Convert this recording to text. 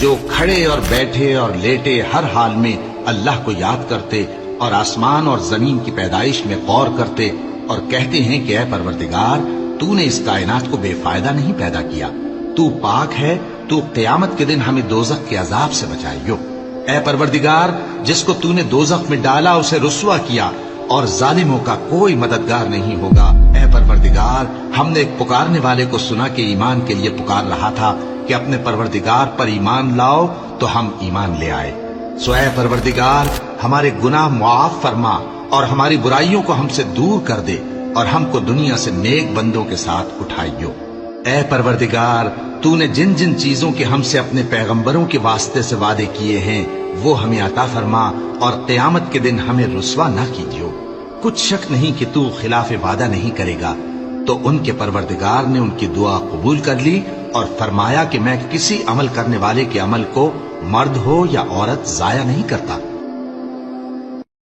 جو کھڑے اور بیٹھے اور لیٹے ہر حال میں اللہ کو یاد کرتے اور آسمان اور زمین کی پیدائش میں غور کرتے اور کہتے ہیں کہ اے پروردگار تو نے اس کائنات کو بے فائدہ نہیں پیدا کیا، تو پاک ہے، تو قیامت کے دن ہمیں دوزخ کے عذاب سے بچائیو۔ اے پروردگار جس کو تو نے دوزخ میں ڈالا اسے رسوا کیا اور ظالموں کا کوئی مددگار نہیں ہوگا۔ اے پروردگار ہم نے ایک پکارنے والے کو سنا کہ ایمان کے لیے پکار رہا تھا کہ اپنے پروردگار پر ایمان لاؤ، تو ہم ایمان لے آئے۔ سو اے پروردگار ہمارے گناہ معاف فرما اور ہماری برائیوں کو ہم سے دور کر دے اور ہم کو دنیا سے نیک بندوں کے ساتھ اٹھائیو۔ اے پروردگار تو نے جن جن چیزوں کے ہم سے اپنے پیغمبروں کے واسطے سے وعدے کیے ہیں وہ ہمیں عطا فرما اور قیامت کے دن ہمیں رسوا نہ کیجیو۔ کچھ شک نہیں کہ تو خلاف وعدہ نہیں کرے گا۔ تو ان کے پروردگار نے ان کی دعا قبول کر لی اور فرمایا کہ میں کسی عمل کرنے والے کے عمل کو مرد ہو یا عورت ضائع نہیں کرتا۔